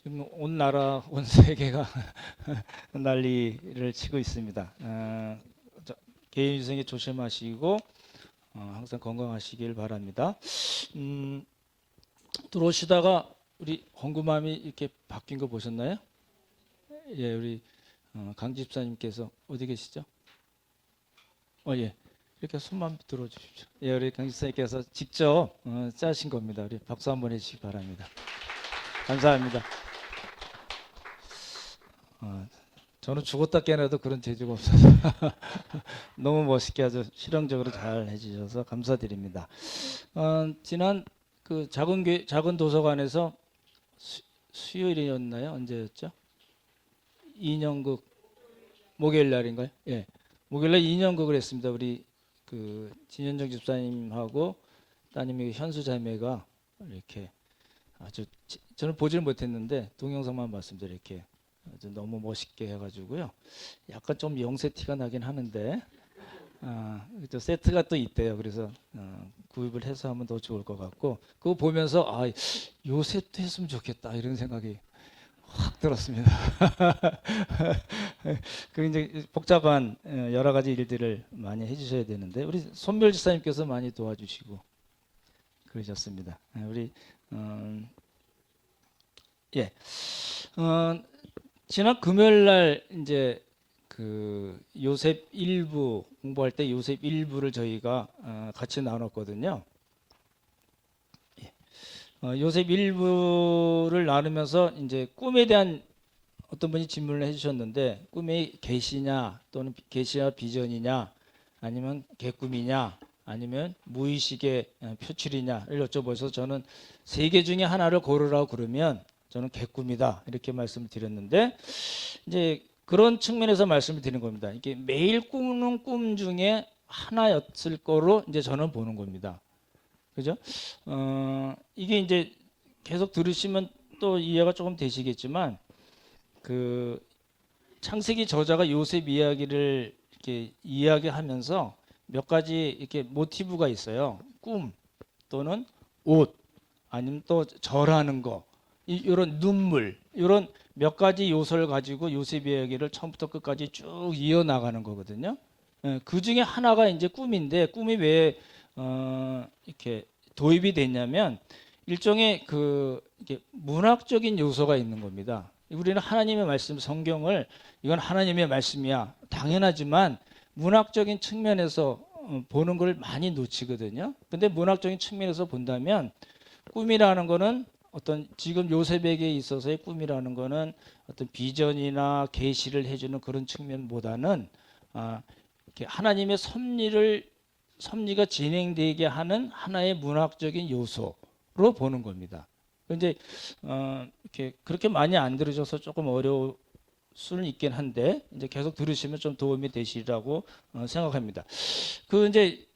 지금 온 나라, 온 세계가 난리를 치고 있습니다. 개인 위생에 조심하시고 항상 건강하시길 바랍니다. 음, 들어오시다가 우리 헌금함이 이렇게 바뀐 거 보셨나요? 예, 우리 강 집사님께서 어디 계시죠? 예. 이렇게 손만 들어주십시오. 예, 우리 강 집사님께서 직접 짜신 겁니다. 우리 박수 한번 해주시기 바랍니다. 감사합니다. 저는 죽었다 깨어나도 그런 재주가 없어서 너무 멋있게 아주 실용적으로 잘 해주셔서 감사드립니다. 지난 그 작은 도서관에서 수요일이었나요? 언제였죠? 인형극 목요일 날인가요? 예, 목요일 날 인형극을 했습니다. 우리 그 진현정 집사님하고 따님이 현수 자매가 이렇게 아주 저는 보지는 못했는데 동영상만 봤습니다. 이렇게 아주 너무 멋있게 해가지고요. 약간 좀 영세 티가 나긴 하는데 또 세트가 또 있대요. 그래서 구입을 해서 하면 더 좋을 것 같고 그거 보면서 요 세트 했으면 좋겠다 이런 생각이 확 들었습니다. 그 이제 복잡한 여러 가지 일들을 많이 해주셔야 되는데 우리 손멸 지사님께서 많이 도와주시고 그러셨습니다. 우리 예. 지난 금요일 날 이제 그 요셉 1부 공부할 때 요셉 1부를 저희가 같이 나눴거든요. 예. 요셉 1부를 나누면서 이제 꿈에 대한 어떤 분이 질문을 해주셨는데 꿈이 계시냐 또는 계시냐 비전이냐 아니면 개꿈이냐 아니면 무의식의 표출이냐를 여쭤보셔서 저는 세 개 중에 하나를 고르라고 그러면 저는 개꿈이다 이렇게 말씀을 드렸는데 이제 그런 측면에서 말씀을 드린 겁니다. 이게 매일 꾸는 꿈 중에 하나였을 거로 이제 저는 보는 겁니다. 그죠? 이게 이제 계속 들으시면 또 이해가 조금 되시겠지만 그 창세기 저자가 요셉 이야기를 이렇게 이야기하면서 몇 가지 이렇게 모티브가 있어요. 꿈 또는 옷 아니면 또 절하는 거 이런 눈물 이런 몇 가지 요소를 가지고 요셉 이야기를 처음부터 끝까지 쭉 이어나가는 거거든요. 그 중에 하나가 이제 꿈인데 꿈이 왜 이렇게 도입이 됐냐면 일종의 그 이렇게 문학적인 요소가 있는 겁니다. 우리는 하나님의 말씀 성경을 이건 하나님의 말씀이야 당연하지만 문학적인 측면에서 보는 걸 많이 놓치거든요. 근데 문학적인 측면에서 본다면 꿈이라는 거는 어떤 지금 요셉에게 있어서의 꿈이라는 거는 어떤 비전이나 계시를 해주는 그런 측면보다는 이렇게 하나님의 섭리가 진행되게 하는 하나의 문학적인 요소로 보는 겁니다. 그런데 이렇게 그렇게 많이 안 들으셔서 조금 어려울 수는 있긴 한데 이제 계속 들으시면 좀 도움이 되시리라고 생각합니다. 그 이제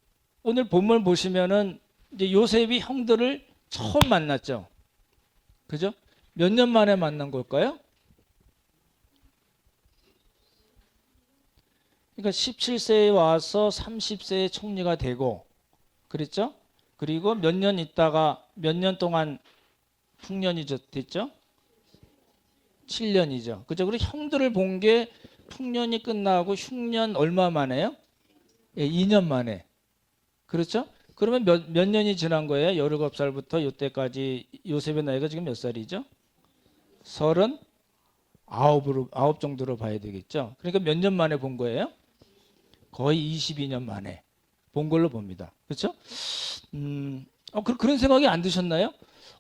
오늘 본문 보시면은 이제 요셉이 형들을 처음 만났죠. 그죠? 몇 년 만에 만난 걸까요? 그러니까 17세에 와서 30세에 총리가 되고 그랬죠? 그리고 몇 년 있다가 몇 년 동안 풍년이 됐죠? 7년이죠. 그죠? 그리고 형들을 본 게 풍년이 끝나고 흉년 얼마 만에요? 예, 2년 만에. 그렇죠? 그러면 몇 년이 지난 거예요? 17살부터 이때까지 요셉의 나이가 지금 몇 살이죠? 39 정도로 봐야 되겠죠. 그러니까 몇 년 만에 본 거예요? 거의 22년 만에 본 걸로 봅니다. 그렇죠? 그런 생각이 안 드셨나요?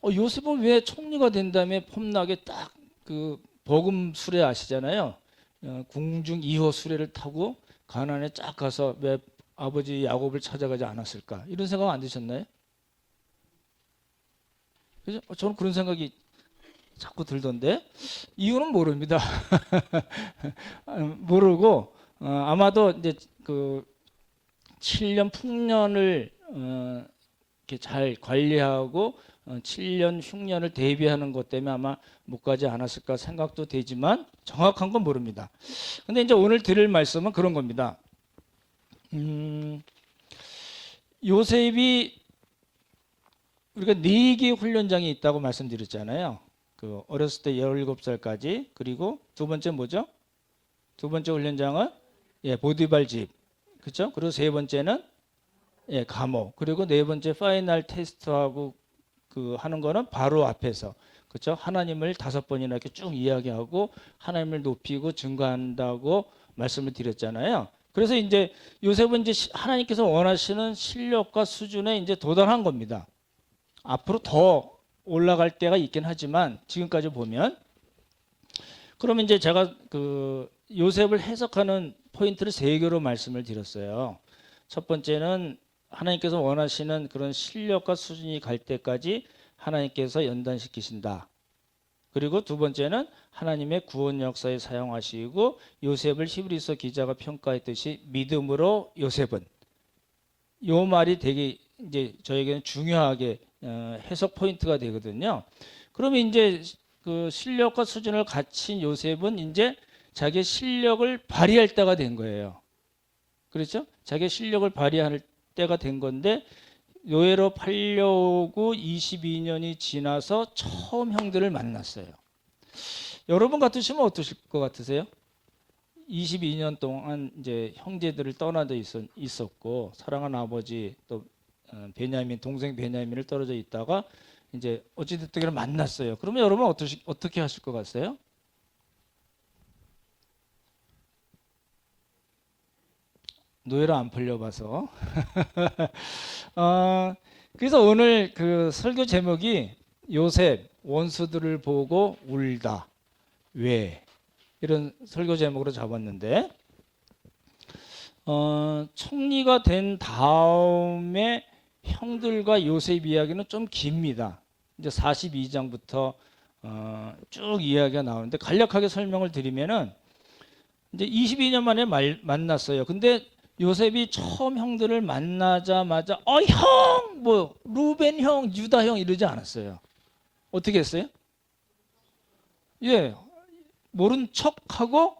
요셉은 왜 총리가 된 다음에 폼나게 딱 그 복음 수레 아시잖아요. 궁중 2호 수레를 타고 가나안에 쫙 가서 왜 아버지 야곱을 찾아가지 않았을까? 이런 생각 안 드셨나요? 그죠? 저는 그런 생각이 자꾸 들던데 이유는 모릅니다. 모르고 아마도 이제 그 7년 풍년을 이렇게 잘 관리하고 7년 흉년을 대비하는 것 때문에 아마 못 가지 않았을까 생각도 되지만 정확한 건 모릅니다. 근데 이제 오늘 드릴 말씀은 그런 겁니다. 요셉이 우리가 4개의 훈련장이 있다고 말씀드렸잖아요. 그 어렸을 때 17살까지, 그리고 두 번째 뭐죠? 두 번째 훈련장은 보디발 집. 그렇죠? 그리고 세 번째는 감옥. 그리고 네 번째 파이널 테스트하고 그 하는 거는 바로 앞에서. 그렇죠? 하나님을 5번이나 이렇게 쭉 이야기하고 하나님을 높이고 증거한다고 말씀을 드렸잖아요. 그래서 이제 요셉은 이제 하나님께서 원하시는 실력과 수준에 이제 도달한 겁니다. 앞으로 더 올라갈 때가 있긴 하지만 지금까지 보면, 그러면 이제 제가 그 요셉을 해석하는 포인트를 3개로 말씀을 드렸어요. 첫 번째는 하나님께서 원하시는 그런 실력과 수준이 갈 때까지 하나님께서 연단시키신다. 그리고 두 번째는 하나님의 구원 역사에 사용하시고, 요셉을 히브리서 기자가 평가했듯이 믿음으로 요셉은, 요 말이 되게 이제 저에게는 중요하게 해석 포인트가 되거든요. 그러면 이제 그 실력과 수준을 갖춘 요셉은 이제 자기의 실력을 발휘할 때가 된 거예요. 그렇죠? 자기의 실력을 발휘할 때가 된 건데, 노예로 팔려오고 22년이 지나서 처음 형들을 만났어요. 여러분 같으시면 어떠실 것 같으세요? 22년 동안 이제 형제들을 떠나져 있었고, 사랑하는 아버지 또 베냐민, 동생 베냐민을 떨어져 있다가 이제 어찌됐든 만났어요. 그러면 여러분 어떻게 하실 것 같아요? 노예로 안 풀려봐서. 그래서 오늘 그 설교 제목이 요셉 원수들을 보고 울다. 왜? 이런 설교 제목으로 잡았는데, 총리가 된 다음에 형들과 요셉 이야기는 좀 깁니다. 이제 42장부터 쭉 이야기가 나오는데, 간략하게 설명을 드리면은 이제 22년 만에 만났어요. 근데 요셉이 처음 형들을 만나자마자 형! 뭐 루벤 형, 유다 형 이러지 않았어요. 어떻게 했어요? 모른 척하고,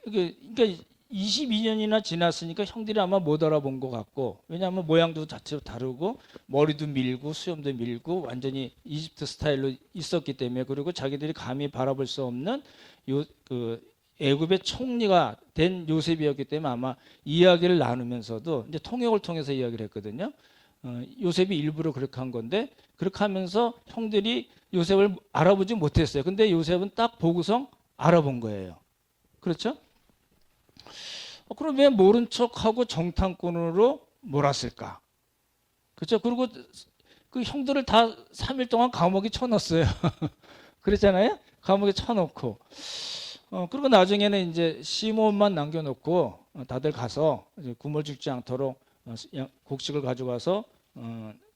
그러니까 22년이나 지났으니까 형들이 아마 못 알아본 것 같고, 왜냐하면 모양도 자체로 다르고 머리도 밀고 수염도 밀고 완전히 이집트 스타일로 있었기 때문에, 그리고 자기들이 감히 바라볼 수 없는 애굽의 총리가 된 요셉이었기 때문에 아마 이야기를 나누면서도 이제 통역을 통해서 이야기를 했거든요. 요셉이 일부러 그렇게 한 건데, 그렇게 하면서 형들이 요셉을 알아보지 못했어요. 근데 요셉은 딱 보고서 알아본 거예요. 그렇죠? 그럼 왜 모른 척하고 정탐꾼으로 몰았을까? 그렇죠? 그리고 그 형들을 다 3일 동안 감옥에 쳐넣었어요. 그랬잖아요? 감옥에 쳐넣고. 그리고 나중에는 이제 시몬만 남겨놓고 다들 가서 굶어 죽지 않도록 곡식을 가져가서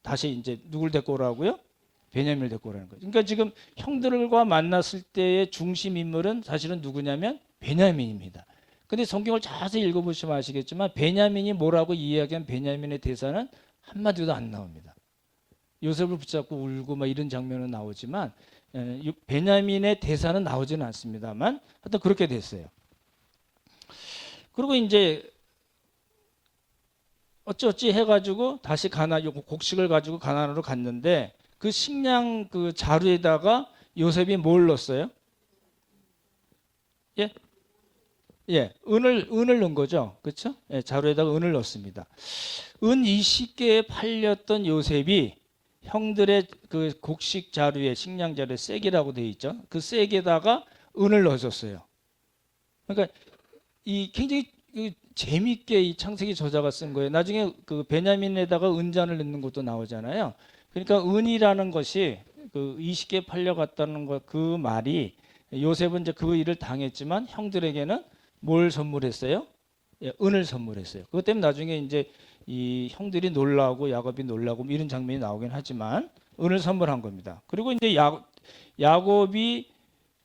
다시 이제 누굴 데리고 오라고요? 베냐민을 데리고 오라는 거죠. 그러니까 지금 형들과 만났을 때의 중심 인물은 사실은 누구냐면 베냐민입니다. 근데 성경을 자세히 읽어보시면 아시겠지만 베냐민이 뭐라고 이야기한 베냐민의 대사는 한마디도 안 나옵니다. 요셉을 붙잡고 울고 막 이런 장면은 나오지만 베냐민의 대사는 나오지는 않습니다만 하여튼 그렇게 됐어요. 그리고 이제 어찌어찌 해가지고 다시 곡식을 가지고 가나안으로 갔는데, 그 식량 그 자루에다가 요셉이 뭘 넣었어요? 은을 넣은 거죠. 그렇죠? 자루에다가 은을 넣습니다. 은 20개에 팔렸던 요셉이 형들의 그 곡식 자루에, 식량 자루에 쐐기라고 되어 있죠. 그 쐐기에다가 은을 넣어줬어요. 그러니까 이 굉장히 재밌게 이 창세기 저자가 쓴 거예요. 나중에 그 베냐민에다가 은잔을 넣는 것도 나오잖아요. 그러니까 은이라는 것이 그 20개 팔려갔다는 것, 그 말이 요셉은 이제 그 일을 당했지만 형들에게는 뭘 선물했어요? 은을 선물했어요. 그것 때문에 나중에 이제 이 형들이 놀라고 야곱이 놀라고 이런 장면이 나오긴 하지만 은을 선물한 겁니다. 그리고 이제 야곱이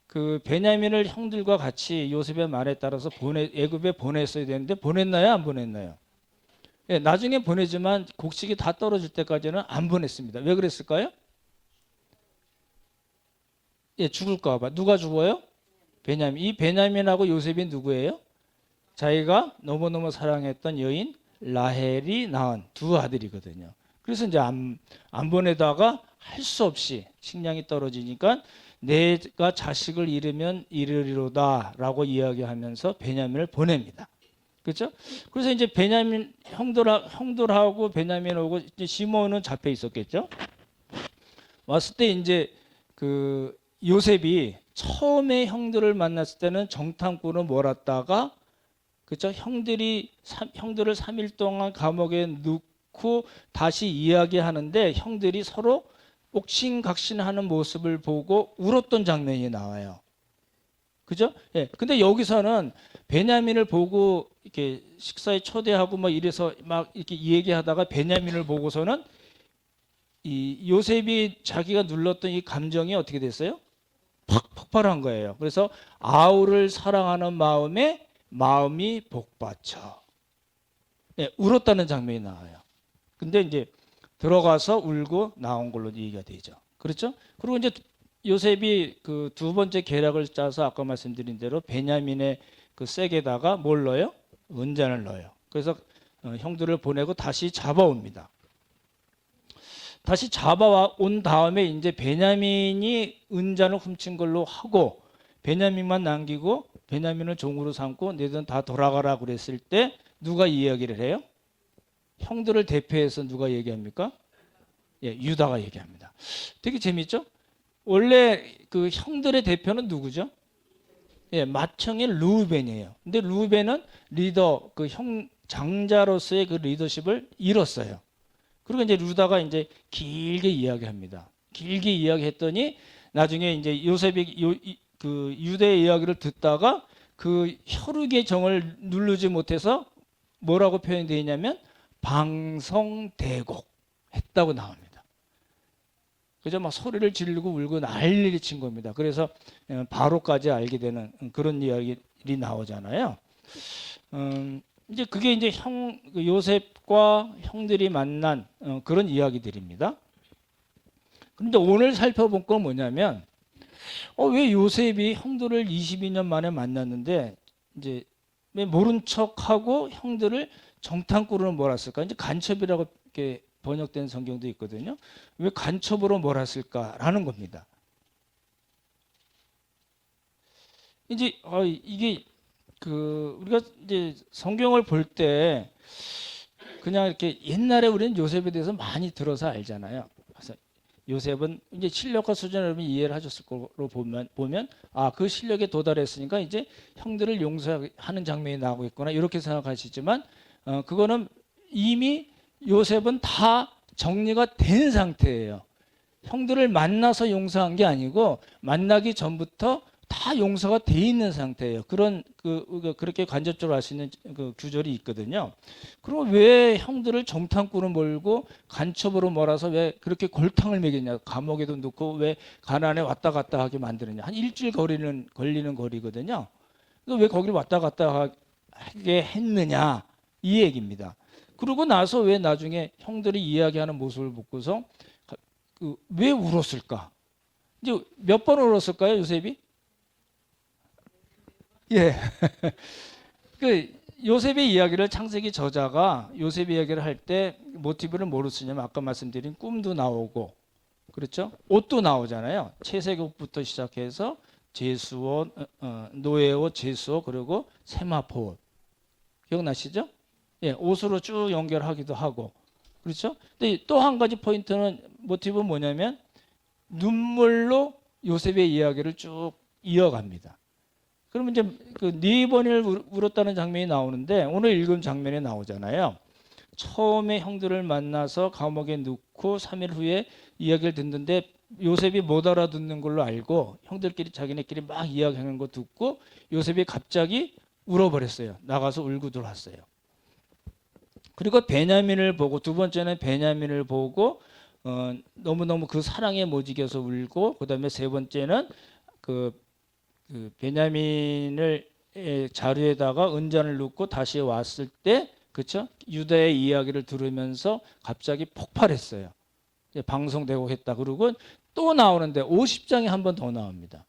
그 베냐민을 형들과 같이 요셉의 말에 따라서 애굽에 보냈어야 되는데 보냈나요? 안 보냈나요? 나중에 보내지만 곡식이 다 떨어질 때까지는 안 보냈습니다. 왜 그랬을까요? 죽을까 봐. 누가 죽어요? 베냐민. 이 베냐민하고 요셉이 누구예요? 자기가 너무너무 사랑했던 여인 라헬이 낳은 두 아들이거든요. 그래서 이제 안 보내다가 할 수 없이 식량이 떨어지니까 내가 자식을 잃으면 이르리로다라고 이야기하면서 베냐민을 보냅니다. 그렇죠? 그래서 이제 베냐민 형들하고 베냐민하고 이제 시몬은 잡혀 있었겠죠. 왔을 때 이제 그 요셉이 처음에 형들을 만났을 때는 정탐꾼을 몰았다가 그렇죠? 형들을 3일 동안 감옥에 넣고 다시 이야기하는데 형들이 서로 옥신각신하는 모습을 보고 울었던 장면이 나와요. 그죠? 예. 근데 여기서는 베냐민을 보고 이렇게 식사에 초대하고 뭐 이래서 막 이렇게 얘기하다가 베냐민을 보고서는 이 요셉이 자기가 눌렀던 이 감정이 어떻게 됐어요? 팍 폭발한 거예요. 그래서 아우를 사랑하는 마음이 복받쳐. 예, 울었다는 장면이 나와요. 근데 이제 들어가서 울고 나온 걸로 얘기가 되죠. 그렇죠? 그리고 이제 요셉이 그 두 번째 계략을 짜서 아까 말씀드린 대로 베냐민의 그 쌔에다가 뭘 넣어요? 은잔을 넣어요. 그래서 형들을 보내고 다시 잡아옵니다. 다시 잡아온 다음에 이제 베냐민이 은잔을 훔친 걸로 하고 베냐민만 남기고 베냐민을 종으로 삼고 너희들은 다 돌아가라 그랬을 때 누가 이야기를 해요? 형들을 대표해서 누가 얘기합니까? 예, 유다가 얘기합니다. 되게 재밌죠? 원래 그 형들의 대표는 누구죠? 예, 맏형인 르우벤이에요. 근데 르우벤은 리더, 그 형 장자로서의 그 리더십을 잃었어요. 그리고 이제 루다가 이제 길게 이야기합니다. 길게 이야기했더니 나중에 이제 요셉이 그 유대의 이야기를 듣다가 그 혈육의 정을 누르지 못해서 뭐라고 표현되어 있냐면 방성대곡 했다고 나옵니다. 그죠? 막 소리를 지르고 울고 난리를 친 겁니다. 그래서 바로까지 알게 되는 그런 이야기들이 나오잖아요. 이제 그게 이제 요셉과 형들이 만난 그런 이야기들입니다. 그런데 오늘 살펴볼 건 뭐냐면 왜 요셉이 형들을 22년 만에 만났는데 이제 왜 모른 척하고 형들을 정탐꾼으로 몰았을까? 이제 간첩이라고 이렇게 번역된 성경도 있거든요. 왜 간첩으로 몰았을까라는 겁니다. 이제 이게 그 우리가 이제 성경을 볼 때 그냥 이렇게 옛날에 우리는 요셉에 대해서 많이 들어서 알잖아요. 그래서 요셉은 이제 실력과 수준을 여러분 이해를 하셨을 거로 보면 그 실력에 도달했으니까 이제 형들을 용서하는 장면이 나오고 있구나 이렇게 생각하시지만 그거는 이미 요셉은 다 정리가 된 상태예요. 형들을 만나서 용서한 게 아니고 만나기 전부터 다 용서가 돼 있는 상태예요. 그렇게 간접적으로 알 수 있는 그 구절이 있거든요. 그럼 왜 형들을 정탐꾼으로 몰고 간첩으로 몰아서 왜 그렇게 골탕을 먹였냐? 감옥에도 넣고 왜 가난에 왔다 갔다 하게 만드느냐? 한 일주일 걸리는 거리거든요. 왜 거기를 왔다 갔다 하게 했느냐? 이 얘기입니다. 그러고 나서 왜 나중에 형들이 이야기하는 모습을 보고서 왜 울었을까? 이제 몇 번 울었을까요, 요셉이? 예. 그 요셉의 이야기를 창세기 저자가 요셉의 이야기를 할 때 모티브를 뭐로 쓰냐면 아까 말씀드린 꿈도 나오고 그렇죠? 옷도 나오잖아요. 채색옷부터 시작해서 제수옷, 노예옷, 제수옷 그리고 세마포옷 기억나시죠? 예, 옷으로 쭉 연결하기도 하고 그렇죠? 근데 또 한 가지 포인트는 모티브는 뭐냐면 눈물로 요셉의 이야기를 쭉 이어갑니다. 그러면 이제 그 네 번을 울었다는 장면이 나오는데 오늘 읽은 장면에 나오잖아요. 처음에 형들을 만나서 감옥에 넣고 3일 후에 이야기를 듣는데 요셉이 못 알아듣는 걸로 알고 형들끼리 자기네끼리 막 이야기하는 거 듣고 요셉이 갑자기 울어버렸어요. 나가서 울고 들어왔어요. 그리고 베냐민을 보고 두 번째는 베냐민을 보고 너무너무 그 사랑에 못 이겨서 울고 그다음에 세 번째는 그 베냐민을 자루에다가 은잔을 넣고 다시 왔을 때 그렇죠? 유다의 이야기를 들으면서 갑자기 폭발했어요. 방송되고 했다. 그리고 또 나오는데 50장에 한 번 더 나옵니다.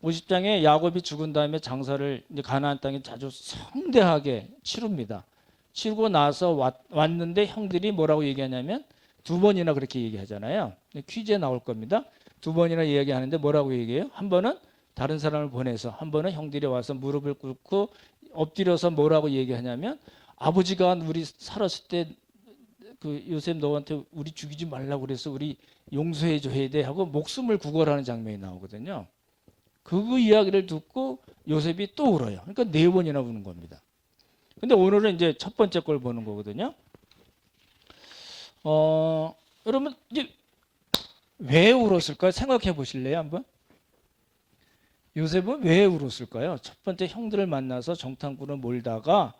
50장에 야곱이 죽은 다음에 장사를 이제 가나안 땅에 아주 성대하게 치릅니다. 치르고 나서 왔는데 형들이 뭐라고 얘기하냐면 두 번이나 그렇게 얘기하잖아요. 퀴즈에 나올 겁니다. 두 번이나 이야기하는데 뭐라고 얘기해요? 한 번은 다른 사람을 보내서, 한 번은 형들이 와서 무릎을 꿇고 엎드려서 뭐라고 얘기하냐면, 아버지가 우리 살았을 때 그 요셉 너한테 우리 죽이지 말라고 그래서 우리 용서해 줘야 돼 하고 목숨을 구걸하는 장면이 나오거든요. 그 이야기를 듣고 요셉이 또 울어요. 그러니까 네 번이나 우는 겁니다. 근데 오늘은 이제 첫 번째 걸 보는 거거든요. 여러분 이제 왜 울었을까요? 생각해 보실래요, 한번? 요셉은 왜 울었을까요? 첫 번째 형들을 만나서 정탐꾼을 몰다가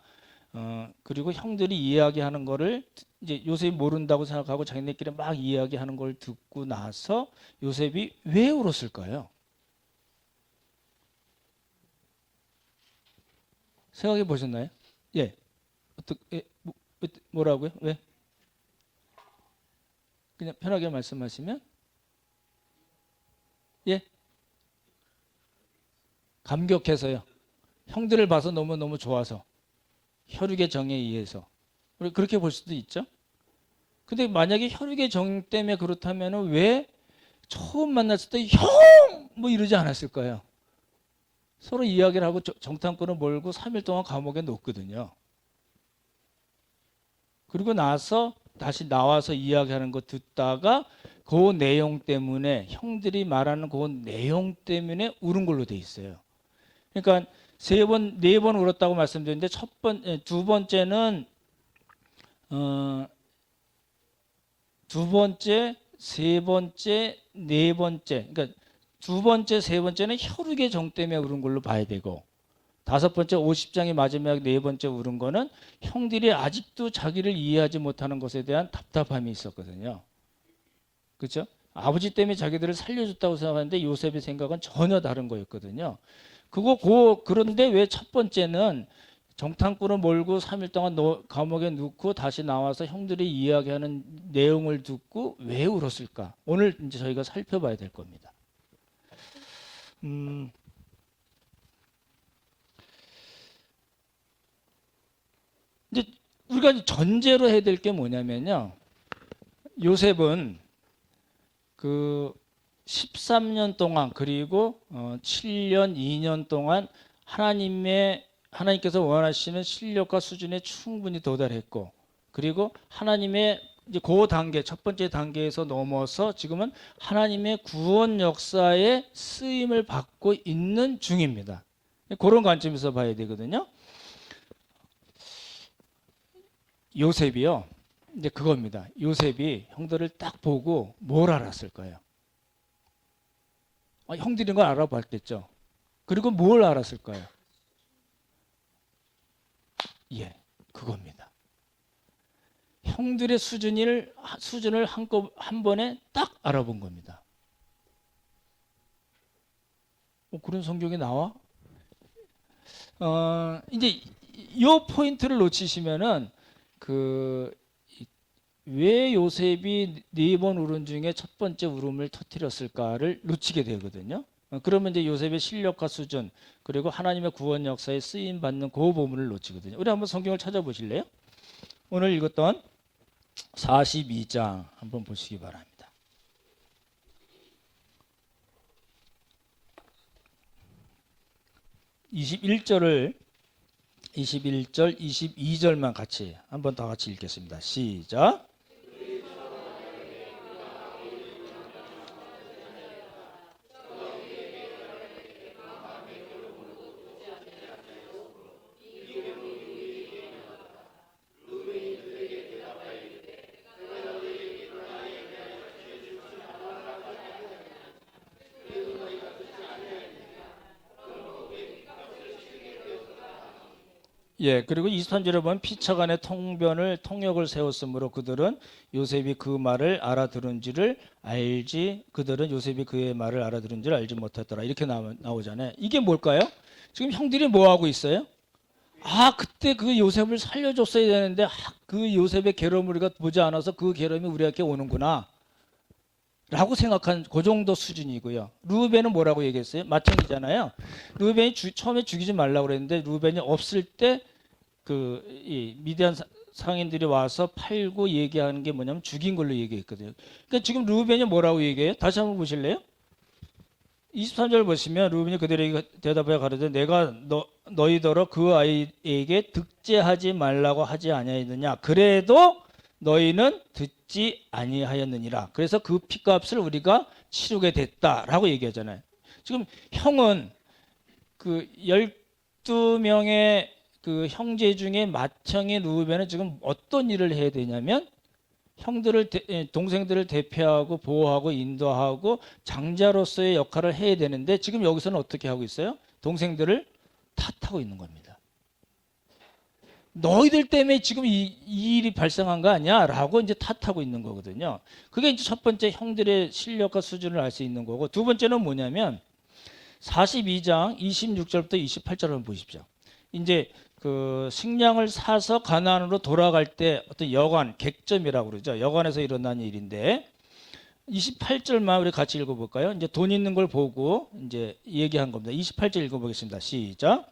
그리고 형들이 이야기하는 거를 이제 요셉이 모른다고 생각하고 자기네끼리 막 이야기하는 걸 듣고 나서 요셉이 왜 울었을까요? 생각해 보셨나요? 예. 어떻게 뭐라고요? 왜? 그냥 편하게 말씀하시면 예. 감격해서요. 형들을 봐서 너무너무 좋아서. 혈육의 정에 의해서. 우리 그렇게 볼 수도 있죠. 근데 만약에 혈육의 정 때문에 그렇다면 왜 처음 만났을 때 형! 뭐 이러지 않았을까요? 서로 이야기를 하고 정탐꾼을 몰고 3일 동안 감옥에 놓거든요. 그리고 나서 다시 나와서 이야기하는 거 듣다가 그 내용 때문에 형들이 말하는 그 내용 때문에 울은 걸로 돼 있어요. 그러니까 세 번, 네 번 울었다고 말씀드렸는데 두 번째는 두 번째, 세 번째, 네 번째. 그러니까 두 번째, 세 번째는 혈육의 정 때문에 울은 걸로 봐야 되고 다섯 번째 50장의 마지막 네 번째 울은 거는 형들이 아직도 자기를 이해하지 못하는 것에 대한 답답함이 있었거든요. 그렇죠? 아버지 때문에 자기들을 살려줬다고 생각하는데 요셉의 생각은 전혀 다른 거였거든요. 그런데 왜 첫 번째는 정탐꾼을 몰고 3일 동안 감옥에 넣고 다시 나와서 형들이 이야기하는 내용을 듣고 왜 울었을까? 오늘 이제 저희가 살펴봐야 될 겁니다. 이제 우리가 전제로 해야 될 게 뭐냐면요. 요셉은 그 13년 동안 그리고 7년, 2년 동안 하나님께서 원하시는 실력과 수준에 충분히 도달했고 그리고 하나님의 이제 그 단계, 첫 번째 단계에서 넘어서 지금은 하나님의 구원 역사에 쓰임을 받고 있는 중입니다. 그런 관점에서 봐야 되거든요. 요셉이요. 이제 그겁니다. 요셉이 형들을 딱 보고 뭘 알았을까요? 형들인 걸 알아봤겠죠. 그리고 뭘 알았을까요? 예, 그겁니다. 형들의 수준을 한 번에 딱 알아본 겁니다. 그런 성경이 나와? 이제 이 포인트를 놓치시면은 왜 요셉이 네 번 울음 중에 첫 번째 울음을 터뜨렸을까를 놓치게 되거든요. 그러면 이제 요셉의 실력과 수준 그리고 하나님의 구원 역사에 쓰임 받는 그 부분을 놓치거든요. 우리 한번 성경을 찾아보실래요? 오늘 읽었던 42장 한번 보시기 바랍니다. 21절, 22절만 같이 한번 다 같이 읽겠습니다. 시작. 예, 그리고 23절에 보면 피차간의 통역을 세웠으므로 그들은 요셉이 그 말을 알아들은지를 알지 그들은 요셉이 그의 말을 알아들은지를 알지 못했더라. 이렇게 나오잖아요. 이게 뭘까요? 지금 형들이 뭐 하고 있어요? 그때 그 요셉을 살려줬어야 되는데 그 요셉의 괴로움을 우리가 보지 않아서 그 괴로움이 우리에게 오는구나 라고 생각한 그 정도 수준이고요. 루벤은 뭐라고 얘기했어요? 맏형이잖아요. 루벤이 처음에 죽이지 말라고 그랬는데 루벤이 없을 때 이 미디안 상인들이 와서 팔고 얘기하는 게 뭐냐면 죽인 걸로 얘기했거든요. 그러니까 지금 루벤이 뭐라고 얘기해요? 다시 한번 보실래요? 23절 보시면 루벤이 그들에게 대답하여 가로되 내가 너희더러 그 아이에게 득제하지 말라고 하지 아니하였느냐. 그래도 너희는 듣지 아니하였느니라. 그래서 그 피값을 우리가 치르게 됐다라고 얘기하잖아요. 지금 형은 그 12명의 그 형제 중에 맏형인 루벤은 지금 어떤 일을 해야 되냐면 동생들을 대표하고 보호하고 인도하고 장자로서의 역할을 해야 되는데 지금 여기서는 어떻게 하고 있어요? 동생들을 탓하고 있는 겁니다. 너희들 때문에 지금 이 일이 발생한 거 아니야? 라고 이제 탓하고 있는 거거든요. 그게 이제 첫 번째 형들의 실력과 수준을 알 수 있는 거고, 두 번째는 뭐냐면 42장 26절부터 28절 한번 보십시오. 이제 그 식량을 사서 가나안으로 돌아갈 때 어떤 여관, 객점이라고 그러죠. 여관에서 일어난 일인데 28절만 우리 같이 읽어볼까요? 이제 돈 있는 걸 보고 이제 얘기한 겁니다. 28절 읽어보겠습니다. 시작.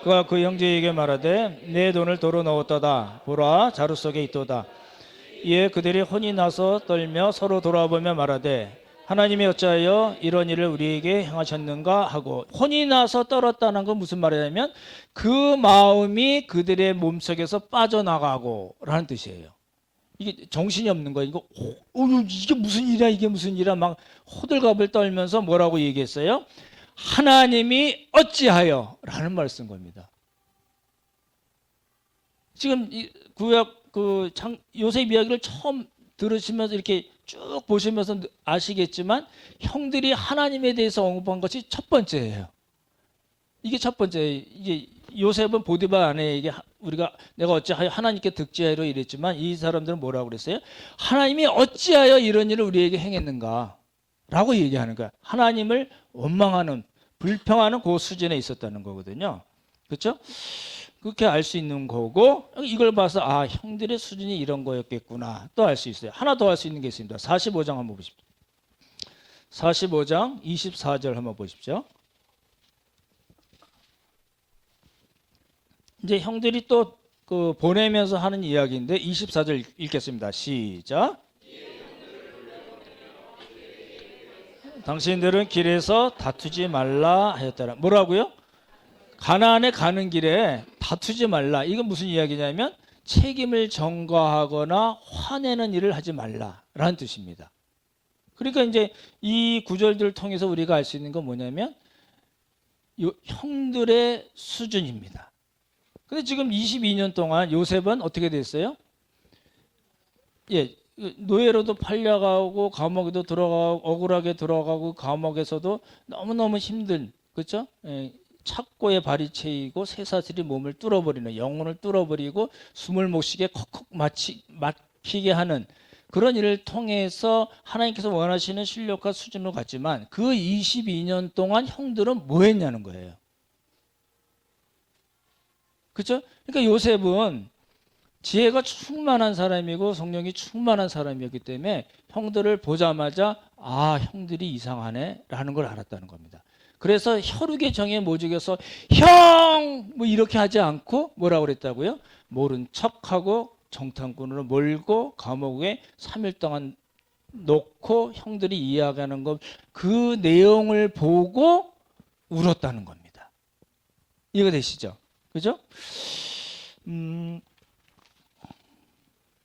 그가 그 형제에게 말하되 내 돈을 도로 넣었도다. 보라 자루 속에 있도다. 이에 그들이 혼이 나서 떨며 서로 돌아보며 말하되 하나님이 어찌하여 이런 일을 우리에게 행하셨는가 하고, 혼이 나서 떨었다는 건 무슨 말이냐면 그 마음이 그들의 몸속에서 빠져나가고 라는 뜻이에요. 이게 정신이 없는 거예요. 이게 무슨 일이야, 이게 무슨 일이야, 막 호들갑을 떨면서 뭐라고 얘기했어요? 하나님이 어찌하여 라는 말을 쓴 겁니다. 지금 구약 요셉 이야기를 처음 들으시면서 이렇게 쭉 보시면서 아시겠지만 형들이 하나님에 대해서 언급한 것이 첫 번째예요. 이게 첫 번째. 이게 요셉은 보디발 아내에게 내가 어찌하여 하나님께 득지하여 이랬지만 이 사람들은 뭐라고 그랬어요? 하나님이 어찌하여 이런 일을 우리에게 행했는가 라고 얘기하는 거야. 하나님을 원망하는, 불평하는 그 수준에 있었다는 거거든요. 그렇죠? 그렇게 알 수 있는 거고, 이걸 봐서 아, 형들의 수준이 이런 거였겠구나 또 알 수 있어요. 하나 더 알 수 있는 게 있습니다. 45장 한번 보십시오. 45장 24절 한번 보십시오. 이제 형들이 또 그 보내면서 하는 이야기인데 24절 읽겠습니다. 시작. 당신들은 길에서 다투지 말라 하였더라. 뭐라고요? 가나안에 가는 길에 다투지 말라. 이건 무슨 이야기냐면 책임을 전가하거나 화내는 일을 하지 말라라는 뜻입니다. 그러니까 이제 이 구절들을 통해서 우리가 알 수 있는 건 뭐냐면 형들의 수준입니다. 근데 지금 22년 동안 요셉은 어떻게 됐어요? 예, 노예로도 팔려가고 감옥에도 들어가고 억울하게 들어가고 감옥에서도 너무너무 힘든, 그렇죠? 예, 착고에 발이 채이고 쇠사슬이 몸을 뚫어버리는, 영혼을 뚫어버리고 숨을 못 쉬게 콕콕 막히게 하는 그런 일을 통해서 하나님께서 원하시는 실력과 수준으로 갔지만 그 22년 동안 형들은 뭐 했냐는 거예요. 그렇죠? 그러니까 요셉은 지혜가 충만한 사람이고 성령이 충만한 사람이었기 때문에 형들을 보자마자 아, 형들이 이상하네 라는 걸 알았다는 겁니다. 그래서 혈육의 정에 못 죽여서 형! 뭐 이렇게 하지 않고 뭐라고 그랬다고요? 모른 척하고 정탐꾼으로 몰고 감옥에 3일 동안 놓고 형들이 이야기하는 것, 그 내용을 보고 울었다는 겁니다. 이해가 되시죠? 그죠?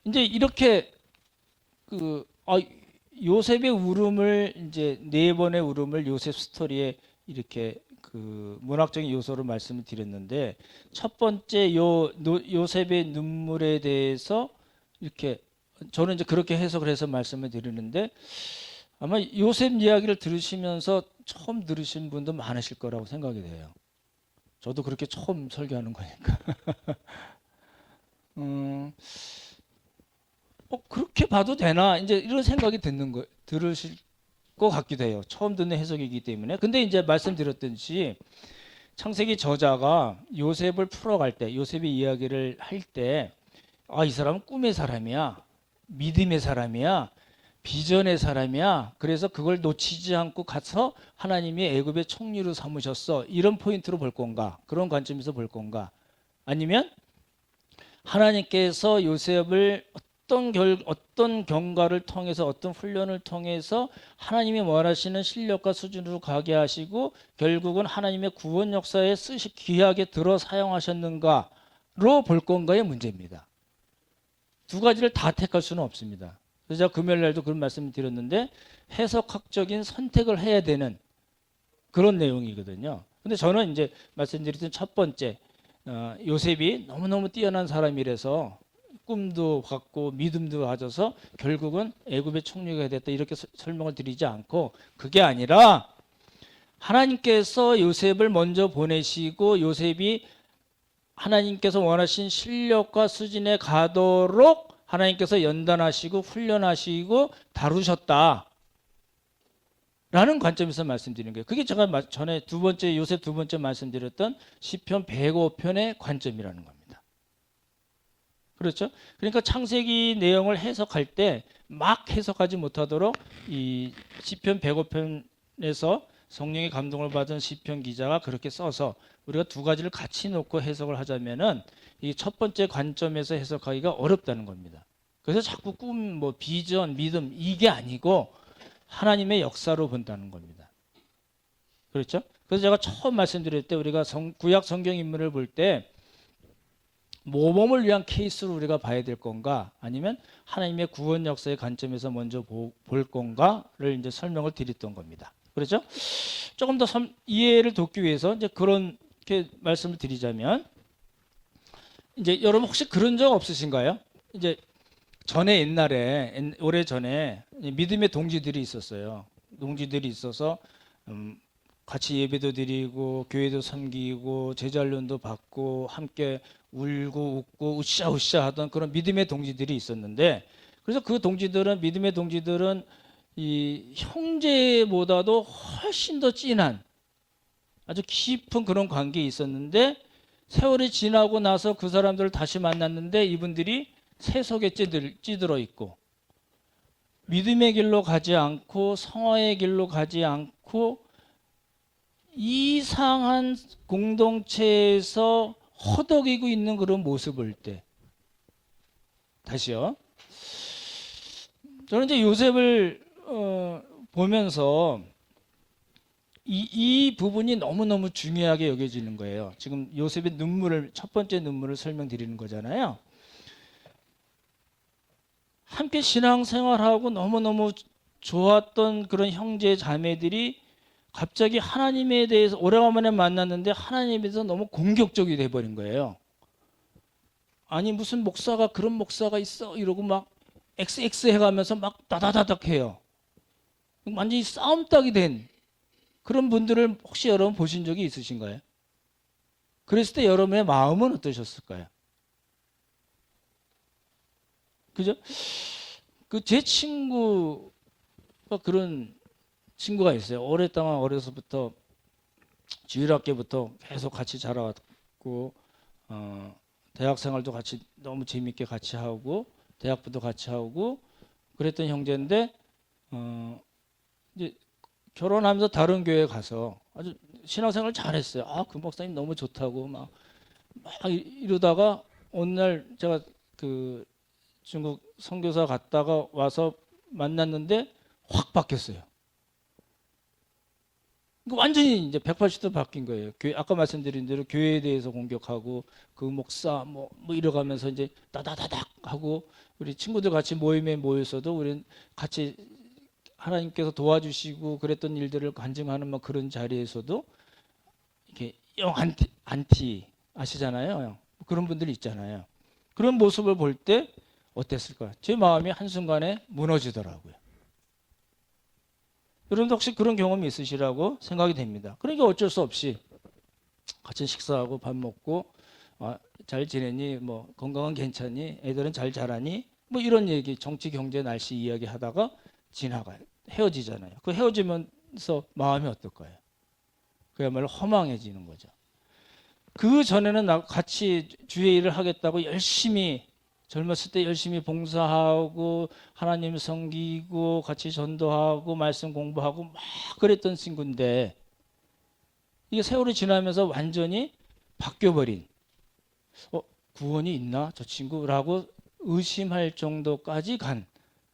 이제 이렇게 요셉의 울음을 이제 네 번의 울음을 요셉 스토리에 이렇게 그 문학적인 요소로 말씀을 드렸는데, 첫 번째 요셉의 눈물에 대해서 이렇게 저는 이제 그렇게 해석을 해서 말씀을 드리는데, 아마 요셉 이야기를 들으시면서 처음 들으신 분도 많으실 거라고 생각이 돼요. 저도 그렇게 처음 설교하는 거니까. 그렇게 봐도 되나? 이제 이런 생각이 들으실 것 같기도 해요. 처음 듣는 해석이기 때문에. 근데 이제 말씀드렸듯이 창세기 저자가 요셉을 풀어갈 때, 요셉의 이야기를 할 때, 아, 이 사람은 꿈의 사람이야, 믿음의 사람이야, 비전의 사람이야. 그래서 그걸 놓치지 않고 가서 하나님이 애굽의 총리로 삼으셨어. 이런 포인트로 볼 건가? 그런 관점에서 볼 건가? 아니면 하나님께서 요셉을 어떤 경과를 통해서 어떤 훈련을 통해서 하나님이 원하시는 실력과 수준으로 가게 하시고 결국은 하나님의 구원 역사에 귀하게 들어 사용하셨는가로 볼 건가의 문제입니다. 두 가지를 다 택할 수는 없습니다. 그래서 제가 금요일 날도 그런 말씀을 드렸는데 해석학적인 선택을 해야 되는 그런 내용이거든요. 근데 저는 이제 말씀드렸던 첫 번째 요셉이 너무너무 뛰어난 사람이라서 꿈도 갖고 믿음도 가져서 결국은 애굽의 총리가 됐다 이렇게 설명을 드리지 않고 그게 아니라 하나님께서 요셉을 먼저 보내시고 요셉이 하나님께서 원하신 실력과 수준에 가도록 하나님께서 연단하시고 훈련하시고 다루셨다. 라는 관점에서 말씀드리는 거예요. 그게 제가 전에 요셉 두 번째 말씀드렸던 시편 105편의 관점이라는 겁니다. 그렇죠? 그러니까 창세기 내용을 해석할 때 막 해석하지 못하도록 이 시편 105편에서 성령의 감동을 받은 시편 기자가 그렇게 써서 우리가 두 가지를 같이 놓고 해석을 하자면은 이 첫 번째 관점에서 해석하기가 어렵다는 겁니다. 그래서 자꾸 꿈, 비전, 믿음 이게 아니고 하나님의 역사로 본다는 겁니다. 그렇죠? 그래서 제가 처음 말씀드릴 때 우리가 구약 성경 인물을 볼 때 모범을 위한 케이스로 우리가 봐야 될 건가 아니면 하나님의 구원 역사의 관점에서 먼저 볼 건가를 이제 설명을 드렸던 겁니다. 그렇죠? 조금 더 이해를 돕기 위해서 이제 그렇게 말씀을 드리자면 이제 여러분 혹시 그런 적 없으신가요? 이제 옛날에 오래 전에 믿음의 동지들이 있었어요. 동지들이 있어서 같이 예배도 드리고 교회도 섬기고 제자훈련도 받고 함께 울고 웃고 으쌰으쌰 하던 그런 믿음의 동지들이 있었는데 그래서 믿음의 동지들은 이 형제보다도 훨씬 더 진한 아주 깊은 그런 관계에 있었는데 세월이 지나고 나서 그 사람들을 다시 만났는데 이분들이 세속에 찌들어 있고 믿음의 길로 가지 않고 성화의 길로 가지 않고 이상한 공동체에서 허덕이고 있는 그런 모습을 볼 때 다시요. 저는 이제 요셉을 보면서 이 부분이 너무너무 중요하게 여겨지는 거예요. 지금 요셉의 첫 번째 눈물을 설명드리는 거잖아요. 함께 신앙생활하고 너무너무 좋았던 그런 형제 자매들이 갑자기 하나님에 대해서 오래간만에 만났는데 하나님에 대해서 너무 공격적이 돼버린 거예요. 아니 무슨 목사가 그런 목사가 있어 이러고 막 XX 해가면서 막 다다다닥 해요. 완전히 싸움닭이 된 그런 분들을 혹시 여러분 보신 적이 있으신가요? 그랬을 때 여러분의 마음은 어떠셨을까요? 그죠? 제 친구가 그런 친구가 있어요. 오랫동안 어려서부터 주일학교부터 계속 같이 자라왔고 대학 생활도 같이 너무 재밌게 같이 하고 대학부도 같이 하고 그랬던 형제인데 이제 결혼하면서 다른 교회 가서 아주 신앙생활 잘했어요. 그 목사님 너무 좋다고 막 이러다가 어느 날 제가 그 중국 선교사 갔다가 와서 만났는데 확 바뀌었어요. 완전히 이제 180도 바뀐 거예요. 아까 말씀드린 대로 교회에 대해서 공격하고 그 목사 뭐 이러가면서 이제 따다다닥 하고 우리 친구들 같이 모임에 모여서도 우리는 같이 하나님께서 도와주시고 그랬던 일들을 간증하는 뭐 그런 자리에서도 이렇게 안티 아시잖아요. 그런 분들이 있잖아요. 그런 모습을 볼 때 어땠을까? 제 마음이 한순간에 무너지더라고요. 여러분도 혹시 그런 경험이 있으시라고 생각이 됩니다. 그러니까 어쩔 수 없이 같이 식사하고 밥 먹고 잘 지내니 뭐 건강은 괜찮니? 애들은 잘 자라니? 뭐 이런 얘기 정치 경제 날씨 이야기 하다가 지나가요. 헤어지잖아요. 그 헤어지면서 마음이 어떨까요? 그야말로 허망해지는 거죠. 그 전에는 같이 주의 일을 하겠다고 열심히 젊었을 때 열심히 봉사하고 하나님 섬기고 같이 전도하고 말씀 공부하고 막 그랬던 친구인데 이게 세월이 지나면서 완전히 바뀌어버린 구원이 있나 저 친구라고 의심할 정도까지 간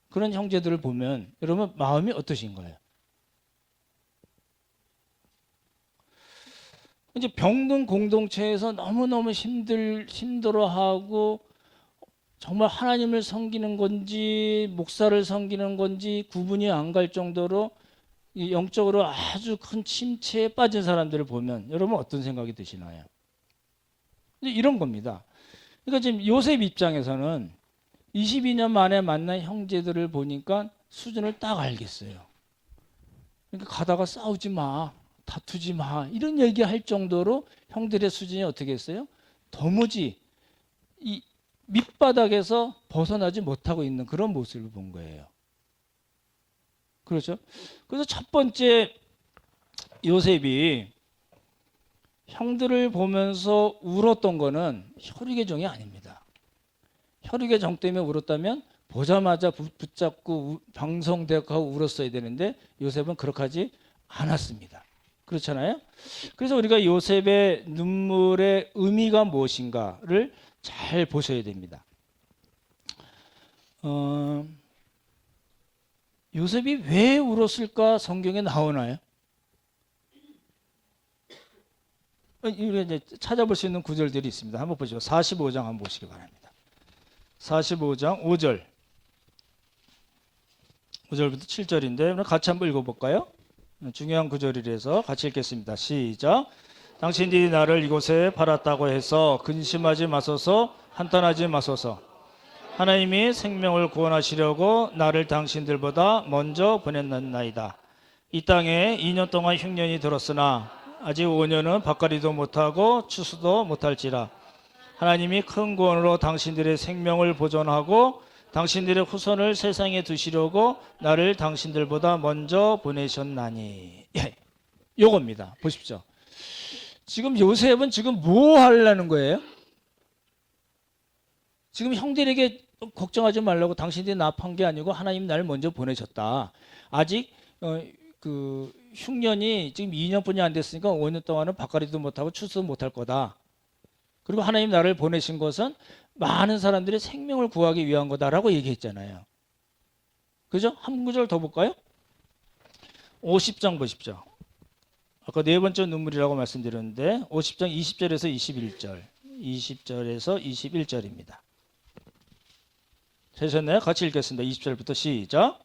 그런 형제들을 보면 여러분 마음이 어떠신 거예요? 이제 병든 공동체에서 너무너무 힘들어하고 정말 하나님을 섬기는 건지 목사를 섬기는 건지 구분이 안 갈 정도로 영적으로 아주 큰 침체에 빠진 사람들을 보면 여러분 어떤 생각이 드시나요? 이런 겁니다. 그러니까 지금 요셉 입장에서는 22년 만에 만난 형제들을 보니까 수준을 딱 알겠어요. 그러니까 가다가 싸우지 마, 다투지 마 이런 얘기할 정도로 형들의 수준이 어떻게 했어요? 도무지 이 밑바닥에서 벗어나지 못하고 있는 그런 모습을 본 거예요. 그렇죠? 그래서 첫 번째 요셉이 형들을 보면서 울었던 거는 혈육의 정이 아닙니다. 혈육의 정 때문에 울었다면 보자마자 붙잡고 방송대하고 울었어야 되는데 요셉은 그렇게 하지 않았습니다. 그렇잖아요? 그래서 우리가 요셉의 눈물의 의미가 무엇인가를 잘 보셔야 됩니다. 요셉이 왜 울었을까 성경에 나오나요? 우리가 이제 찾아볼 수 있는 구절들이 있습니다. 한번 보시죠. 45장 한번 보시기 바랍니다. 45장 5절. 5절부터 7절인데 같이 한번 읽어볼까요? 중요한 구절이라서 같이 읽겠습니다. 시작. 당신들이 나를 이곳에 팔았다고 해서 근심하지 마소서, 한탄하지 마소서. 하나님이 생명을 구원하시려고 나를 당신들보다 먼저 보냈나이다. 이 땅에 2년 동안 흉년이 들었으나 아직 5년은 밭갈이도 못하고 추수도 못할지라. 하나님이 큰 구원으로 당신들의 생명을 보존하고 당신들의 후손을 세상에 두시려고 나를 당신들보다 먼저 보내셨나니. 요겁니다. 보십시오. 지금 요셉은 지금 뭐 하려는 거예요? 지금 형들에게 걱정하지 말라고 당신들이 납한 게 아니고 하나님 나를 먼저 보내셨다. 아직 그 흉년이 지금 2년뿐이 안 됐으니까 5년 동안은 밭갈이도 못하고 추수도 못할 거다. 그리고 하나님 나를 보내신 것은 많은 사람들의 생명을 구하기 위한 거다라고 얘기했잖아요. 그죠? 한 구절 더 볼까요? 50장 보십시오. 아까 네 번째 눈물이라고 말씀드렸는데 50장 20절에서 21절 20절에서 21절입니다. 되셨나요? 같이 읽겠습니다. 20절부터 시작.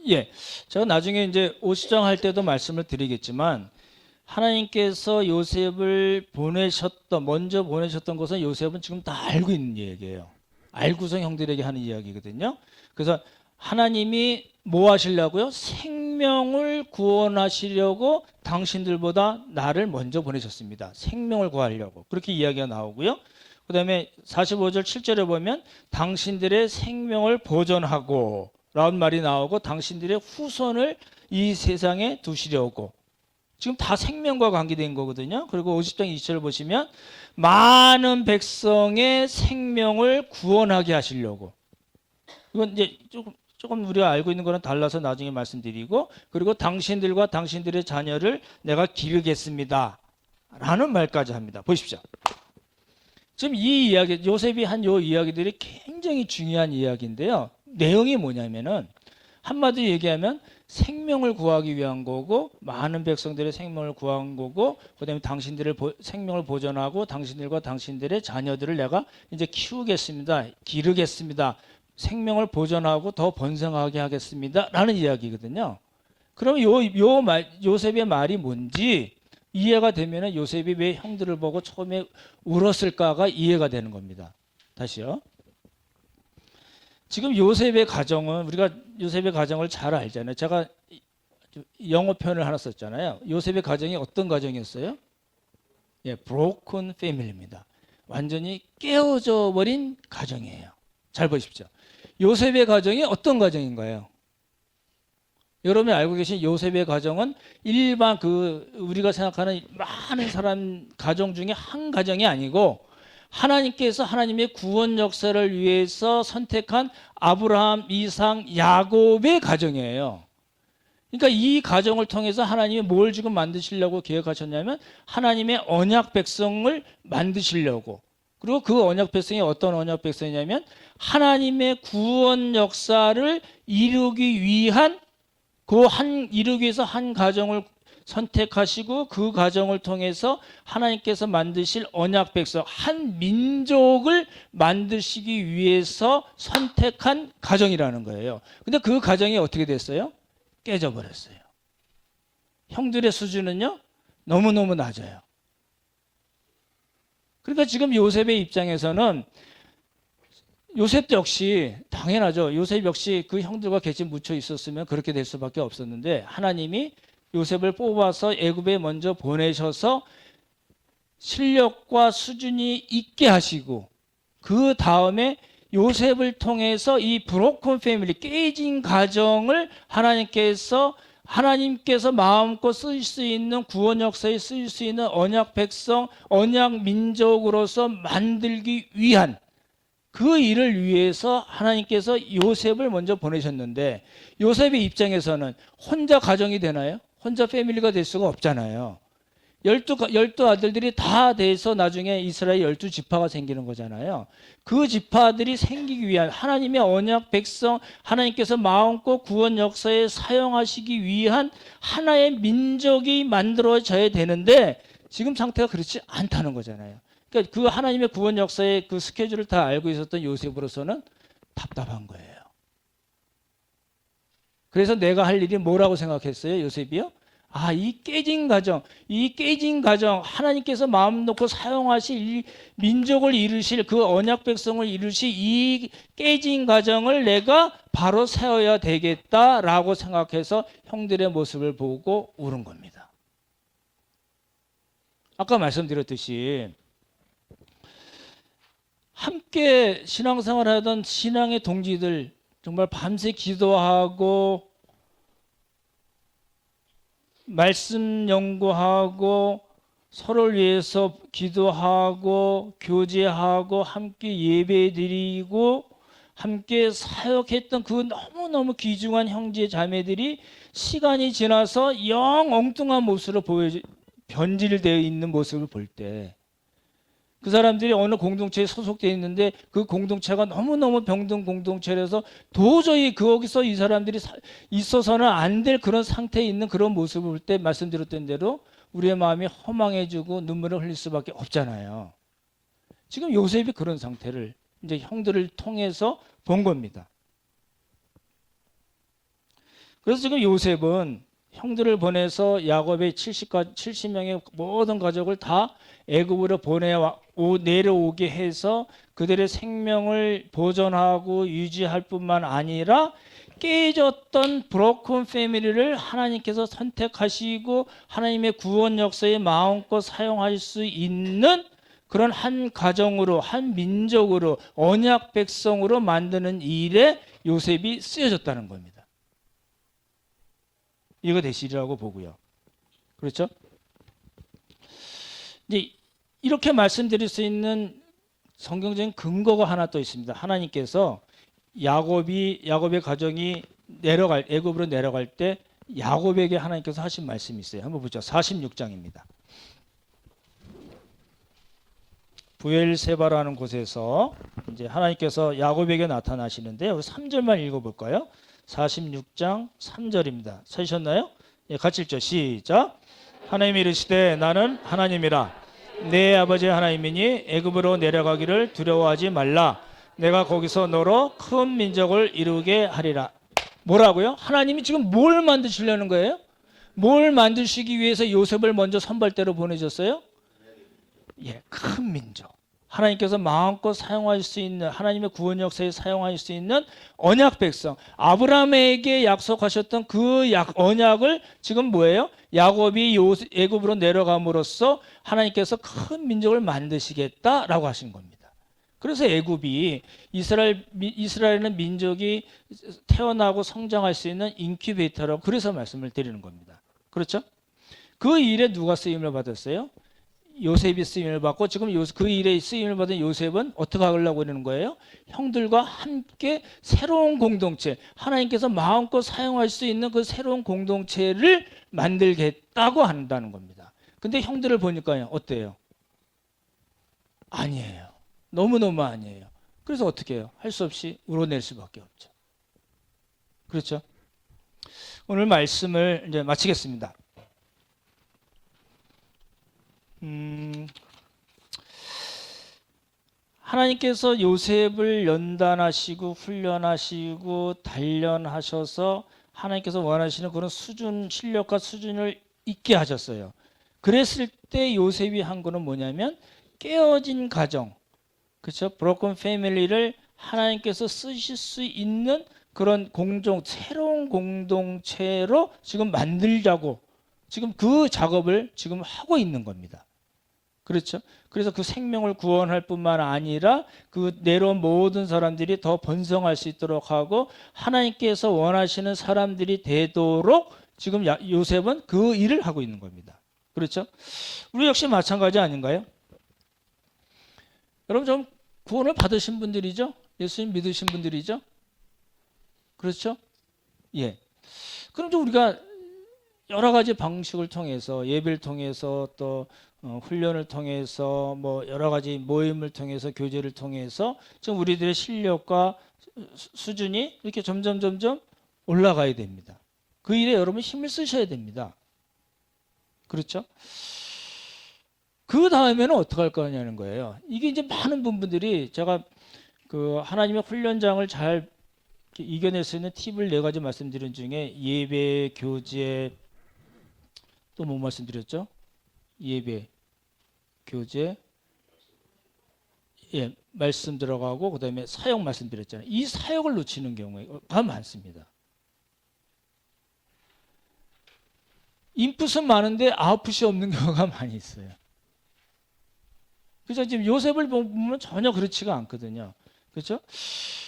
예, 제가 나중에 이제 50장 할 때도 말씀을 드리겠지만 하나님께서 요셉을 먼저 보내셨던 것은 요셉은 지금 다 알고 있는 얘기예요. 알고서 형들에게 하는 이야기거든요. 그래서 하나님이 뭐 하시려고요? 생명을 구원하시려고 당신들보다 나를 먼저 보내셨습니다. 생명을 구하려고. 그렇게 이야기가 나오고요. 그 다음에 45절 7절에 보면 당신들의 생명을 보존하고 라는 말이 나오고 당신들의 후손을 이 세상에 두시려고. 지금 다 생명과 관계된 거거든요. 그리고 50장 20절을 보시면 많은 백성의 생명을 구원하게 하시려고. 이건 이제 조금 우리가 알고 있는 거는 달라서 나중에 말씀드리고, 그리고 당신들과 당신들의 자녀를 내가 기르겠습니다 라는 말까지 합니다. 보십시오. 지금 이 이야기, 요셉이 한 요 이야기들이 굉장히 중요한 이야기인데요. 내용이 뭐냐면은 한마디로 얘기하면 생명을 구하기 위한 거고, 많은 백성들의 생명을 구한 거고, 그다음에 당신들의 생명을 보존하고 당신들과 당신들의 자녀들을 내가 이제 키우겠습니다, 기르겠습니다, 생명을 보존하고 더 번성하게 하겠습니다 라는 이야기거든요. 그럼 요셉의 말이 뭔지 이해가 되면은 요셉이 왜 형들을 보고 처음에 울었을까가 이해가 되는 겁니다. 다시요. 지금 요셉의 가정은, 우리가 요셉의 가정을 잘 알잖아요. 제가 영어 표현을 하나 썼잖아요. 요셉의 가정이 어떤 가정이었어요? 예, broken family입니다. 완전히 깨어져 버린 가정이에요. 잘 보십시오. 요셉의 가정이 어떤 가정인가요? 여러분이 알고 계신 요셉의 가정은 일반 우리가 생각하는 많은 사람 가정 중에 한 가정이 아니고 하나님께서 하나님의 구원 역사를 위해서 선택한 아브라함, 이삭, 야곱의 가정이에요. 그러니까 이 가정을 통해서 하나님이 뭘 지금 만드시려고 계획하셨냐면 하나님의 언약 백성을 만드시려고. 그리고 그 언약 백성이 어떤 언약 백성이냐면 하나님의 구원 역사를 이루기 위한 이루기 위해서 한 가정을 선택하시고 그 가정을 통해서 하나님께서 만드실 언약 백성, 한 민족을 만드시기 위해서 선택한 가정이라는 거예요. 근데 그 가정이 어떻게 됐어요? 깨져버렸어요. 형들의 수준은요, 너무너무 낮아요. 그러니까 지금 요셉의 입장에서는 요셉 역시 당연하죠. 요셉 역시 그 형들과 같이 묻혀 있었으면 그렇게 될 수밖에 없었는데 하나님이 요셉을 뽑아서 애굽에 먼저 보내셔서 실력과 수준이 있게 하시고 그 다음에 요셉을 통해서 이 브로큰 패밀리, 깨진 가정을 하나님께서 마음껏 쓰실 수 있는 구원 역사에 쓰일 수 있는 언약 백성, 언약 민족으로서 만들기 위한 그 일을 위해서 하나님께서 요셉을 먼저 보내셨는데 요셉의 입장에서는 혼자 가정이 되나요? 혼자 패밀리가 될 수가 없잖아요. 12 아들들이 다 돼서 나중에 이스라엘 12지파가 생기는 거잖아요. 그 지파들이 생기기 위한 하나님의 언약 백성, 하나님께서 마음껏 구원 역사에 사용하시기 위한 하나의 민족이 만들어져야 되는데 지금 상태가 그렇지 않다는 거잖아요. 그러니까 그 하나님의 구원 역사의 그 스케줄을 다 알고 있었던 요셉으로서는 답답한 거예요. 그래서 내가 할 일이 뭐라고 생각했어요, 요셉이요? 이 깨진 가정, 하나님께서 마음 놓고 사용하실 이 민족을 이루실 그 언약 백성을 이루실 이 깨진 가정을 내가 바로 세워야 되겠다라고 생각해서 형들의 모습을 보고 울은 겁니다. 아까 말씀드렸듯이 함께 신앙생활 하던 신앙의 동지들 정말 밤새 기도하고 말씀 연구하고 서로를 위해서 기도하고 교제하고 함께 예배드리고 함께 사역했던 그 너무너무 귀중한 형제 자매들이 시간이 지나서 영 엉뚱한 모습으로 변질되어 있는 모습을 볼 때 그 사람들이 어느 공동체에 소속되어 있는데 그 공동체가 너무너무 병든 공동체라서 도저히 거기서 이 사람들이 있어서는 안 될 그런 상태에 있는 그런 모습을 볼 때 말씀드렸던 대로 우리의 마음이 허망해지고 눈물을 흘릴 수밖에 없잖아요. 지금 요셉이 그런 상태를 이제 형들을 통해서 본 겁니다. 그래서 지금 요셉은 형들을 보내서 야곱의 70명의 모든 가족을 다 애굽으로 내려오게 해서 그들의 생명을 보존하고 유지할 뿐만 아니라 깨졌던 브로큰 패밀리를 하나님께서 선택하시고 하나님의 구원 역사에 마음껏 사용할 수 있는 그런 한 가정으로, 한 민족으로, 언약 백성으로 만드는 일에 요셉이 쓰여졌다는 겁니다. 이거 대실이라고 보고요. 그렇죠? 이제 이렇게 말씀드릴 수 있는 성경적인 근거가 하나 또 있습니다. 하나님께서 야곱의 가정이 애굽으로 내려갈 때 야곱에게 하나님께서 하신 말씀이 있어요. 한번 보죠. 46장입니다. 부엘세바라는 곳에서 이제 하나님께서 야곱에게 나타나시는데 3절만 읽어볼까요? 46장 3절입니다. 찾으셨나요? 예, 같이 읽죠. 시작. 하나님이 이르시되 나는 하나님이라 내 아버지 하나님이니 애굽으로 내려가기를 두려워하지 말라. 내가 거기서 너로 큰 민족을 이루게 하리라. 뭐라고요? 하나님이 지금 뭘 만드시려는 거예요? 뭘 만드시기 위해서 요셉을 먼저 선발대로 보내셨어요? 예, 큰 민족. 하나님께서 마음껏 사용할 수 있는 하나님의 구원 역사에 사용할 수 있는 언약 백성, 아브라함에게 약속하셨던 그 언약을 지금 뭐예요? 야곱이 애굽으로 내려감으로써 하나님께서 큰 민족을 만드시겠다라고 하신 겁니다. 그래서 애굽이 이스라엘은 민족이 태어나고 성장할 수 있는 인큐베이터라고 그래서 말씀을 드리는 겁니다. 그렇죠? 그 일에 누가 쓰임을 받았어요? 요셉이 쓰임을 받고 지금 그 일에 쓰임을 받은 요셉은 어떻게 하려고 그러는 거예요? 형들과 함께 새로운 공동체, 하나님께서 마음껏 사용할 수 있는 그 새로운 공동체를 만들겠다고 한다는 겁니다. 근데 형들을 보니까요, 어때요? 아니에요. 너무너무 아니에요. 그래서 어떻게 해요? 할 수 없이 울어낼 수밖에 없죠. 그렇죠? 오늘 말씀을 이제 마치겠습니다. 하나님께서 요셉을 연단하시고 훈련하시고 단련하셔서 하나님께서 원하시는 그런 수준, 실력과 수준을 있게 하셨어요. 그랬을 때 요셉이 한 거는 뭐냐면 깨어진 가정, 그렇죠? 브로큰 패밀리를 하나님께서 쓰실 수 있는 그런 새로운 공동체로 지금 만들자고 지금 그 작업을 지금 하고 있는 겁니다. 그렇죠? 그래서 그 생명을 구원할 뿐만 아니라 그 내려온 모든 사람들이 더 번성할 수 있도록 하고 하나님께서 원하시는 사람들이 되도록 지금 요셉은 그 일을 하고 있는 겁니다. 그렇죠? 우리 역시 마찬가지 아닌가요? 여러분 좀 구원을 받으신 분들이죠? 예수님 믿으신 분들이죠? 그렇죠? 예. 그럼 좀 우리가 여러 가지 방식을 통해서 예배를 통해서 또 훈련을 통해서 뭐 여러 가지 모임을 통해서 교제를 통해서 지금 우리들의 실력과 수준이 이렇게 점점 올라가야 됩니다. 그 일에 여러분 힘을 쓰셔야 됩니다. 그렇죠? 그 다음에는 어떻게 할 거냐는 거예요. 이게 이제 많은 분들이 제가 그 하나님의 훈련장을 잘 이겨낼 수 있는 팁을 4가지 말씀드린 중에 예배, 교제, 또 뭐 말씀드렸죠? 예배, 교제, 예, 말씀 들어가고 그다음에 사역 말씀드렸잖아요. 이 사역을 놓치는 경우가 많습니다. 인풋은 많은데 아웃풋이 없는 경우가 많이 있어요. 그래서 지금 요셉을 보면 전혀 그렇지가 않거든요. 그렇죠?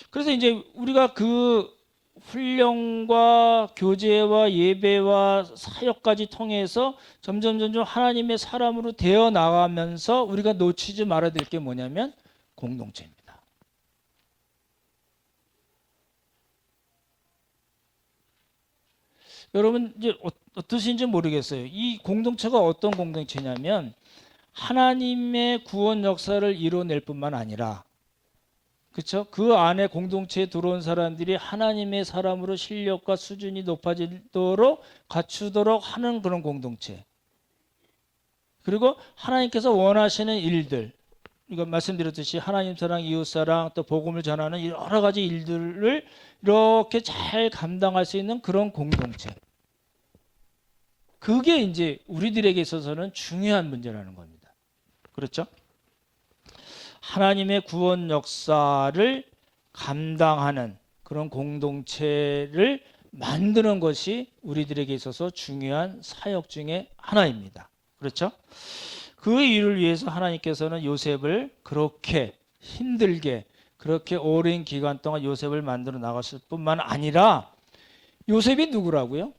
그래서 이제 우리가 그 훈련과 교제와 예배와 사역까지 통해서 점점 하나님의 사람으로 되어 나가면서 우리가 놓치지 말아야 될 게 뭐냐면 공동체입니다. 여러분 이제 어떠신지 모르겠어요. 이 공동체가 어떤 공동체냐면 하나님의 구원 역사를 이뤄낼 뿐만 아니라 그렇죠? 그 안에 공동체에 들어온 사람들이 하나님의 사람으로 실력과 수준이 높아지도록 갖추도록 하는 그런 공동체. 그리고 하나님께서 원하시는 일들, 이거 말씀드렸듯이 하나님 사랑, 이웃 사랑, 또 복음을 전하는 여러 가지 일들을 이렇게 잘 감당할 수 있는 그런 공동체. 그게 이제 우리들에게 있어서는 중요한 문제라는 겁니다. 그렇죠? 하나님의 구원 역사를 감당하는 그런 공동체를 만드는 것이 우리들에게 있어서 중요한 사역 중에 하나입니다. 그렇죠? 그 일을 위해서 하나님께서는 요셉을 그렇게 힘들게 그렇게 오랜 기간 동안 요셉을 만들어 나갔을 뿐만 아니라 요셉이 누구라고요?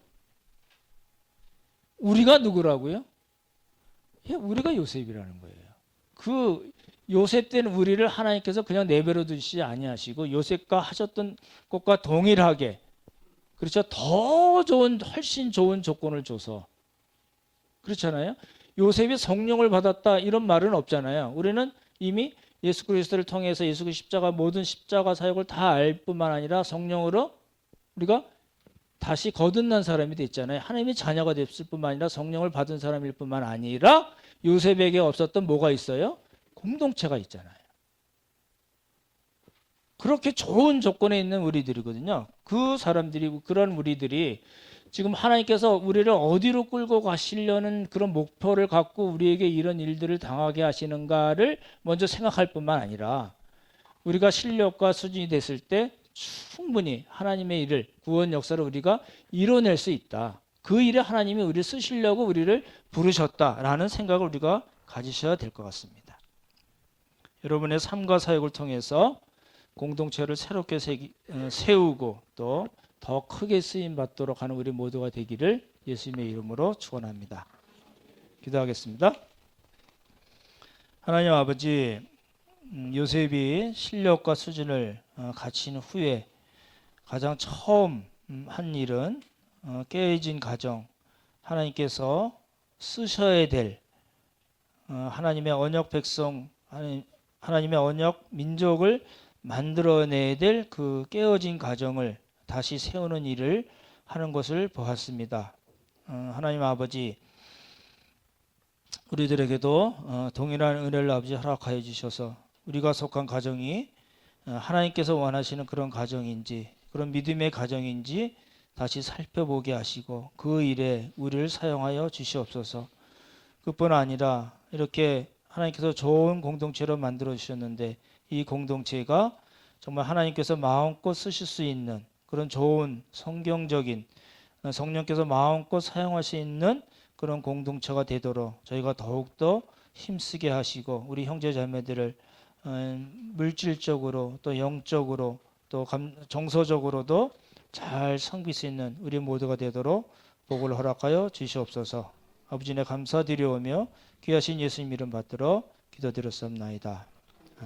우리가 누구라고요? 예, 우리가 요셉이라는 거예요. 그 요셉 때는 우리를 하나님께서 그냥 내버려 두시지 아니하시고 요셉과 하셨던 것과 동일하게 그렇죠. 더 좋은 훨씬 좋은 조건을 줘서 그렇잖아요. 요셉이 성령을 받았다 이런 말은 없잖아요. 우리는 이미 예수 그리스도를 통해서 예수 그리스도 십자가 모든 십자가 사역을 다 알 뿐만 아니라 성령으로 우리가 다시 거듭난 사람이 됐잖아요. 하나님의 자녀가 됐을 뿐만 아니라 성령을 받은 사람일 뿐만 아니라 요셉에게 없었던 뭐가 있어요? 공동체가 있잖아요. 그렇게 좋은 조건에 있는 우리들이거든요. 그 사람들이 그런 우리들이 지금 하나님께서 우리를 어디로 끌고 가시려는 그런 목표를 갖고 우리에게 이런 일들을 당하게 하시는가를 먼저 생각할 뿐만 아니라 우리가 실력과 수준이 됐을 때 충분히 하나님의 일을 구원 역사를 우리가 이뤄낼 수 있다. 그 일에 하나님이 우리를 쓰시려고 우리를 부르셨다라는 생각을 우리가 가지셔야 될 것 같습니다. 여러분의 삶과 사역을 통해서 공동체를 새롭게 세우고 또 더 크게 쓰임 받도록 하는 우리 모두가 되기를 예수님의 이름으로 축원합니다. 기도하겠습니다. 하나님 아버지, 요셉이 실력과 수준을 갖춘 후에 가장 처음 한 일은 깨어진 가정, 하나님께서 쓰셔야 될 하나님의 언약 백성, 하나님의 언약 민족을 만들어내야 될 그 깨어진 가정을 다시 세우는 일을 하는 것을 보았습니다. 하나님 아버지, 우리들에게도 동일한 은혜를 아버지 허락하여 주셔서 우리가 속한 가정이 하나님께서 원하시는 그런 가정인지, 그런 믿음의 가정인지 다시 살펴보게 하시고 그 일에 우리를 사용하여 주시옵소서. 그뿐 아니라 이렇게 하나님께서 좋은 공동체로 만들어 주셨는데 이 공동체가 정말 하나님께서 마음껏 쓰실 수 있는 그런 좋은 성경적인 성령께서 마음껏 사용할 수 있는 그런 공동체가 되도록 저희가 더욱더 힘쓰게 하시고 우리 형제 자매들을 물질적으로 또 영적으로 또 정서적으로도 잘 섬길 수 있는 우리 모두가 되도록 복을 허락하여 주시옵소서. 아버지네 감사드리오며 귀하신 예수님 이름 받들어 기도드렸사옵나이다.